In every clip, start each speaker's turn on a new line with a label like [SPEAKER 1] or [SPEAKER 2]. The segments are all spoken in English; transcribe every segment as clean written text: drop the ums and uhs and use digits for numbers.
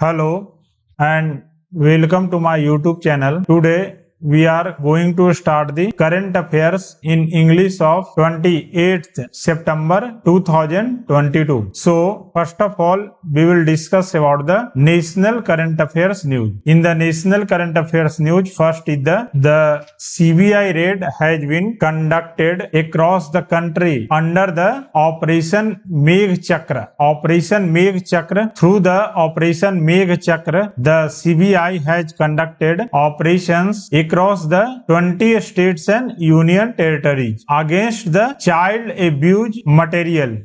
[SPEAKER 1] Hello and welcome to my YouTube channel. Today we are going to start the current affairs in English of 28th September 2022. So first of all we will discuss about the national current affairs news. In the national current affairs news, first is the CBI raid has been conducted across the country under the Operation Megh Chakra. Operation Megh Chakra. Through the Operation Megh Chakra, the CBI has conducted operations across the 20 states and union territories against the child abuse material.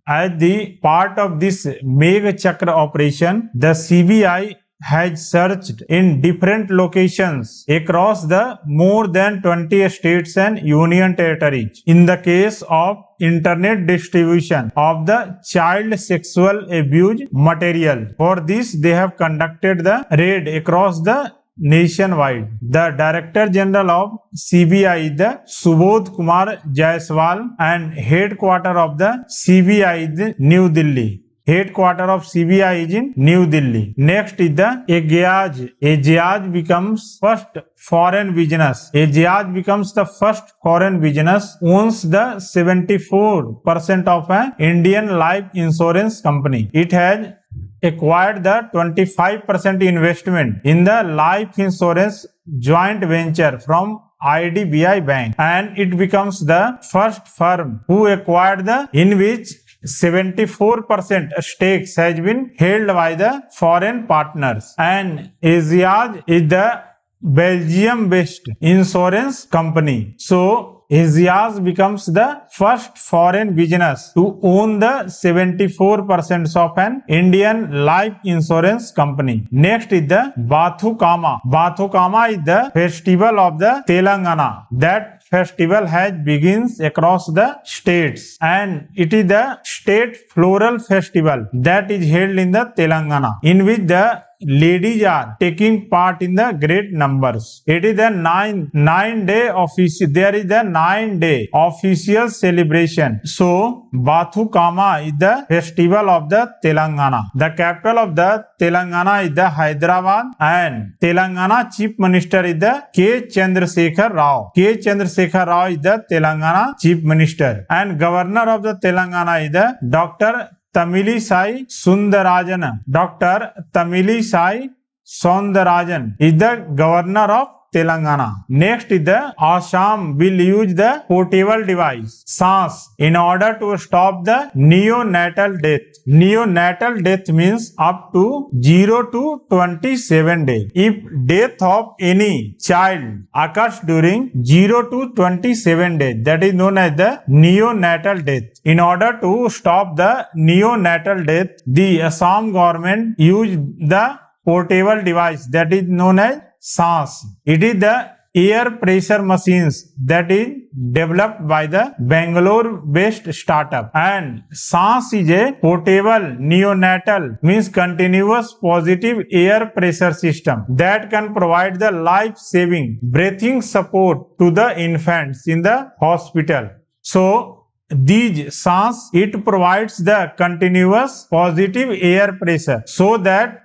[SPEAKER 1] As the part of this Megh Chakra operation, the CBI has searched in different locations across the more than 20 states and union territories in the case of internet distribution of the child sexual abuse material. For this, they have conducted the raid across the nationwide. The Director General of CBI is the Subodh Kumar Jaiswal and headquarter of the CBI is New Delhi. Headquarter of CBI is in New Delhi. Next is the Ageaz. Ageaz becomes first foreign business. Ageaz becomes the first foreign business, owns the 74% of an Indian life insurance company. It has acquired the 25% investment in the life insurance joint venture from IDBI Bank, and it becomes the first firm who acquired in which 74% stakes has been held by the foreign partners. And Ageaz is the Belgium-based insurance company. So Ageaz becomes the first foreign business to own the 74% of an Indian life insurance company. Next is the Bathukama. Bathukama is the festival of the Telangana. That festival has begins across the states, and it is the state floral festival that is held in the Telangana, in which the ladies are taking part in the great numbers. It is the nine-day official. There is the 9-day official celebration. So Bathukama is the festival of the Telangana. The capital of the Telangana is the Hyderabad, and Telangana Chief Minister is the K. Chandrasekhar Rao. K. Chandrasekhar Rao is the Telangana Chief Minister, and Governor of the Telangana is the Dr. Tamilisai Sundarajan. Dr. Tamilisai Sundarajan is the governor of Telangana. Next is the Assam will use the portable device SARS in order to stop the neonatal death. Neonatal death means up to 0 to 27 days. If death of any child occurs during 0 to 27 days, that is known as the neonatal death. In order to stop the neonatal death, the Assam government used the portable device that is known as SARS. It is the air pressure machines that is developed by the Bangalore-based startup, and SARS is a portable neonatal means continuous positive air pressure system that can provide the life-saving breathing support to the infants in the hospital. So these SARS, it provides the continuous positive air pressure, so that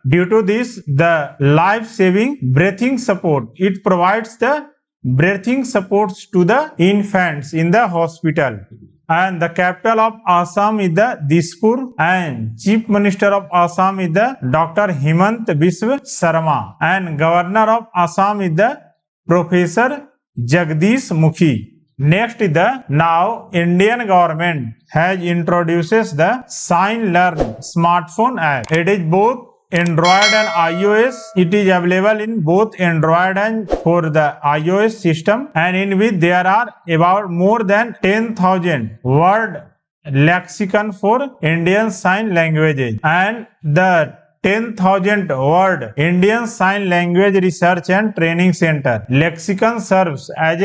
[SPEAKER 1] due to this the life-saving breathing support, it provides the breathing supports to the infants in the hospital. And the capital of Assam is the Dispur, and Chief Minister of Assam is the Dr. Himant Biswa Sarma, and Governor of Assam is the Professor Jagdish Mukhi. Next is the now Indian government has introduces the Sign Learn smartphone app. It is both Android and iOS. It is available in both Android and for the iOS system, and in which there are about more than 10,000 word lexicon for Indian Sign Languages, and the 10,000 word Indian Sign Language Research and Training Center lexicon serves as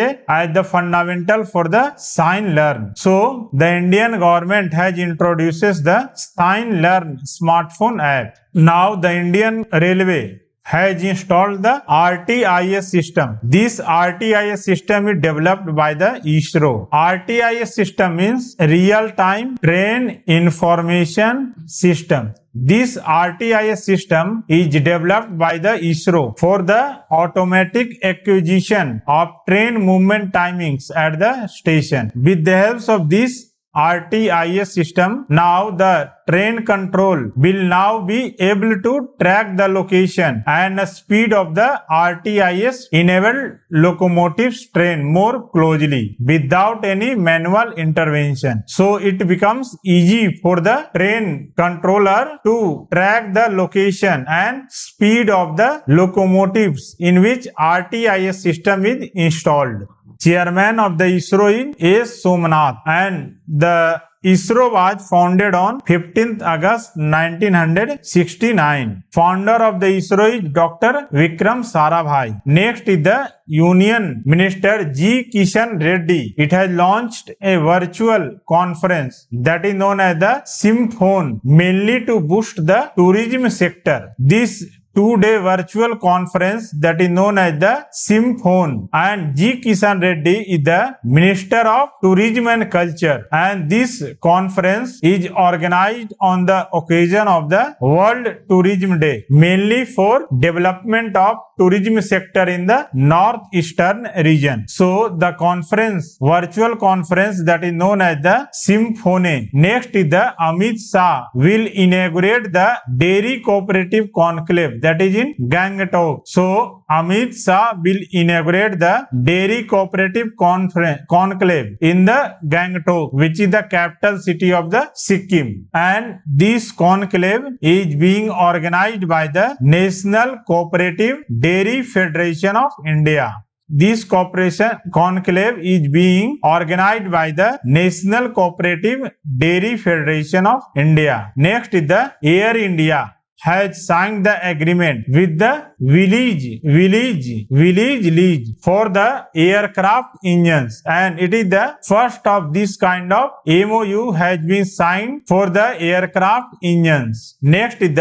[SPEAKER 1] the fundamental for the Sign Learn. So the Indian government has introduces the Sign Learn smartphone app. Now the Indian Railway has installed the RTIS system. This RTIS system is developed by the ISRO. RTIS system means real-time train information system. This RTIS system is developed by the ISRO for the automatic acquisition of train movement timings at the station. With the help of this RTIS system, now the train control will now be able to track the location and the speed of the RTIS enabled locomotives train more closely without any manual intervention. So it becomes easy for the train controller to track the location and speed of the locomotives in which RTIS system is installed. Chairman of the ISRO is S. Somnath, and the ISRO was founded on 15th August 1969. Founder of the ISRO is Dr. Vikram Sarabhai. Next is the Union Minister G. Kishan Reddy. It has launched a virtual conference that is known as the Symphone, mainly to boost the tourism sector. This two-day virtual conference that is known as the Symphone, and G. Kishan Reddy is the Minister of Tourism and Culture, and this conference is organized on the occasion of the World Tourism Day, mainly for development of tourism sector in the northeastern region. So the conference, virtual conference that is known as the Symphony. Next is the Amit Shah will inaugurate the Dairy Cooperative Conclave that is in Gangtok. So Amit Shah will inaugurate the Dairy Cooperative Conclave in the Gangtok, which is the capital city of the Sikkim. And this conclave is being organized by the National Cooperative Dairy Federation of India. This conclave is being organized by the National Cooperative Dairy Federation of India. Next is the Air India has signed the agreement with the village lease for the aircraft engines, and it is the first of this kind of MOU has been signed for the aircraft engines. Next is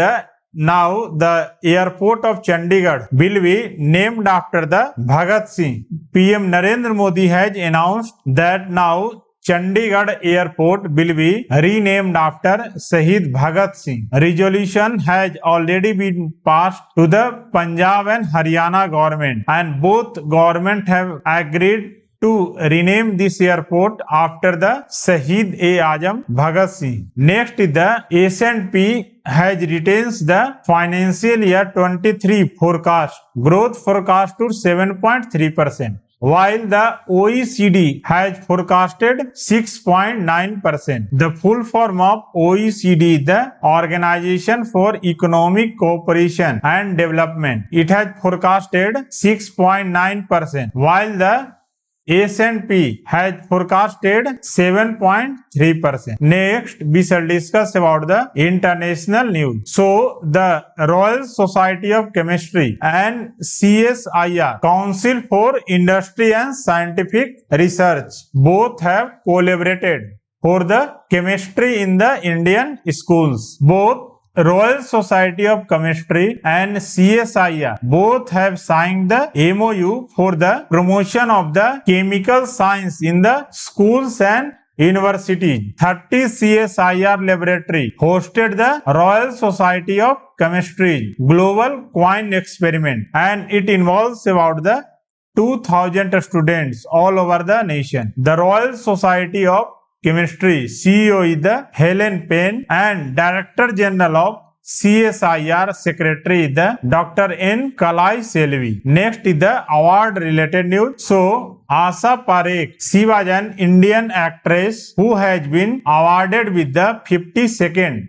[SPEAKER 1] now the airport of Chandigarh will be named after the Bhagat Singh. PM Narendra Modi has announced that now Chandigarh Airport will be renamed after Shahid Bhagat Singh. Resolution has already been passed to the Punjab and Haryana government, and both government have agreed to rename this airport after the Shahid-e-Azam Bhagat Singh. Next is the S&P has retains the financial year 23 forecast, growth forecast to 7.3%. while the OECD has forecasted 6.9%. The full form of OECD is the Organization for Economic Cooperation and Development. It has forecasted 6.9%, while the S&P has forecasted 7.3%. Next, we shall discuss about the international news. So, the Royal Society of Chemistry and CSIR, Council for Industry and Scientific Research, both have collaborated for the chemistry in the Indian schools. Both Royal Society of Chemistry and CSIR both have signed the MOU for the promotion of the chemical science in the schools and universities. 30 CSIR laboratory hosted the Royal Society of Chemistry Global Coin Experiment, and it involves about the 2,000 students all over the nation. The Royal Society of Chemistry CEO is the Helen Payne, and Director General of CSIR Secretary is the Dr. N. Kalai Selvi. Next is the award related news. So, Asha Parekh, she was an Indian actress who has been awarded with the 52nd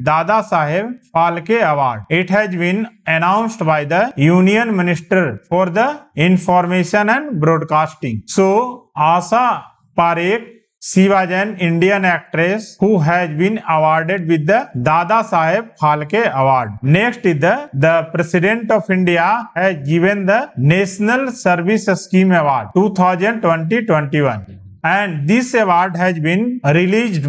[SPEAKER 1] Dada Saheb Phalke Award. It has been announced by the Union Minister for the Information and Broadcasting. So, Asha Parekh, she was an Indian actress who has been awarded with the Dada Saheb Phalke Award. Next is the President of India has given the National Service Scheme Award 2020-21. and this award has been released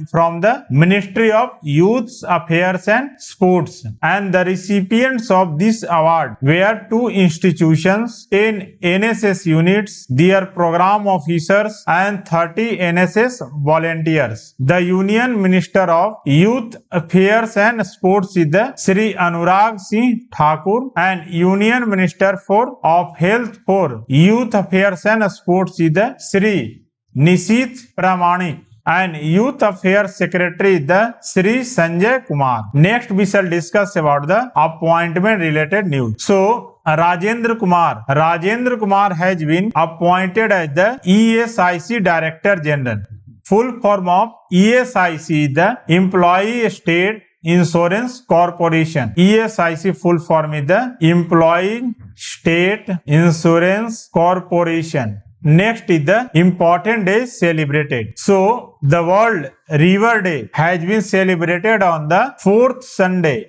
[SPEAKER 1] from the Ministry of Youth Affairs and Sports, and the recipients of this award were two institutions, 10 NSS units, their program officers, and 30 NSS volunteers. The Union Minister of Youth Affairs and Sports is the Sri Anurag Singh Thakur, and Union Minister of Health for Youth Affairs and Sports is the Sri Nishit Pramanik, and Youth Affairs Secretary is the Sri Sanjay Kumar. Next we shall discuss about the appointment related news. So Rajendra Kumar has been appointed as the ESIC Director General. Full form of ESIC is the Employee State Insurance Corporation. ESIC full form is the Employee State Insurance Corporation. Next is the important days celebrated. So the World River Day has been celebrated on the fourth Sunday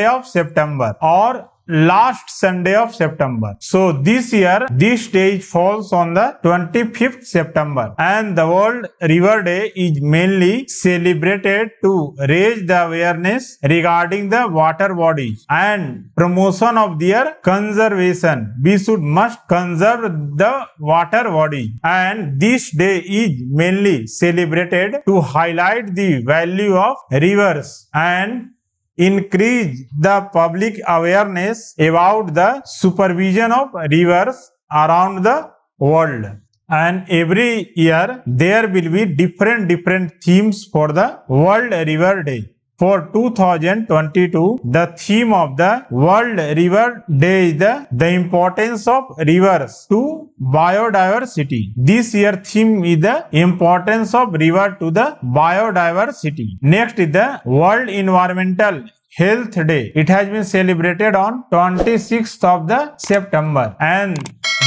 [SPEAKER 1] of September, or last Sunday of September. So this year this day falls on the 25th September, and the World River Day is mainly celebrated to raise the awareness regarding the water bodies and promotion of their conservation. We must conserve the water body, and this day is mainly celebrated to highlight the value of rivers and increase the public awareness about the supervision of rivers around the world. And every year there will be different themes for the World River Day. For 2022, the theme of the World River Day is the importance of rivers to biodiversity. This year theme is the importance of river to the biodiversity. Next is the World Environmental Health Day. It has been celebrated on 26th of the September, and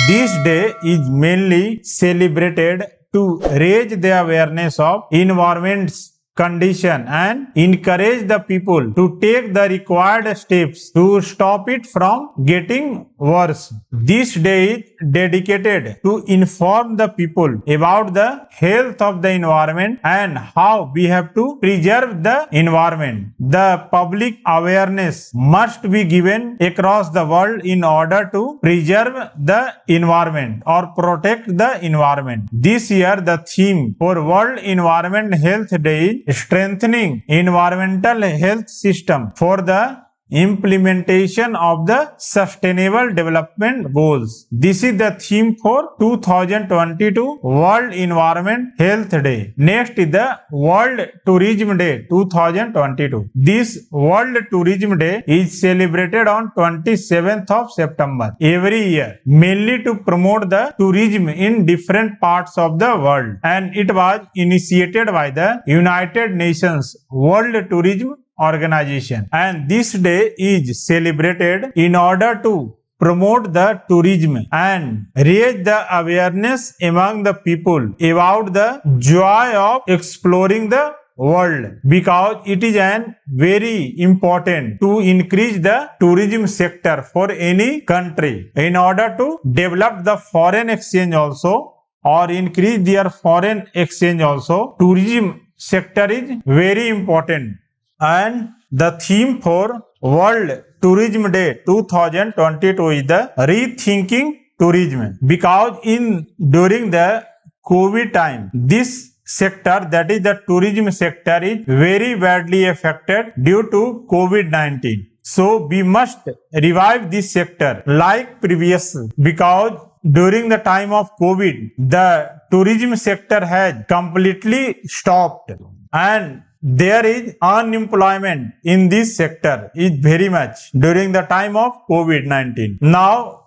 [SPEAKER 1] this day is mainly celebrated to raise the awareness of environment's condition and encourage the people to take the required steps to stop it from getting worse. This day is dedicated to inform the people about the health of the environment and how we have to preserve the environment. The public awareness must be given across the world in order to preserve the environment or protect the environment. This year the theme for World Environment Health Day is strengthening environmental health system for the implementation of the Sustainable Development Goals. This is the theme for 2022 World Environment Health Day. Next is the World Tourism Day 2022. This World Tourism Day is celebrated on 27th of September every year, mainly to promote the tourism in different parts of the world, and it was initiated by the United Nations World Tourism Organization, and this day is celebrated in order to promote the tourism and raise the awareness among the people about the joy of exploring the world, because it is an very important to increase the tourism sector for any country in order to develop the foreign exchange also, or increase their foreign exchange also. Tourism sector is very important. And the theme for World Tourism Day 2022 is the rethinking tourism, because during the COVID time, this sector, that is the tourism sector, is very badly affected due to COVID-19. So we must revive this sector like previous, because during the time of COVID, the tourism sector has completely stopped, and there is unemployment in this sector is very much during the time of COVID-19. Now,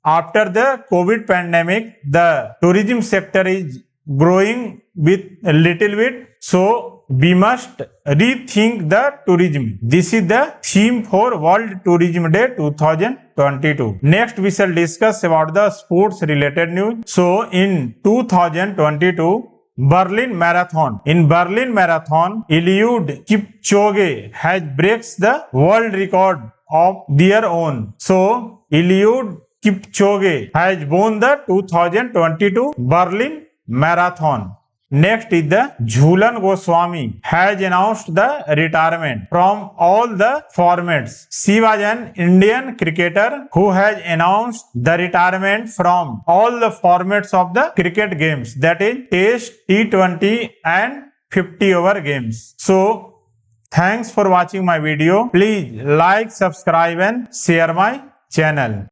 [SPEAKER 1] after the COVID pandemic, the tourism sector is growing with a little bit. So, we must rethink the tourism. This is the theme for World Tourism Day 2022. Next, we shall discuss about the sports related news. So, in 2022, Berlin Marathon. In Berlin Marathon, Eliud Kipchoge has breaks the world record of their own. So, Eliud Kipchoge has won the 2022 Berlin marathon. Next is the Jhulan Goswami has announced the retirement from all the formats. She was an Indian cricketer who has announced the retirement from all the formats of the cricket games, that is Test, T20 and 50 over games. So thanks for watching my video. Please like, subscribe and share my channel.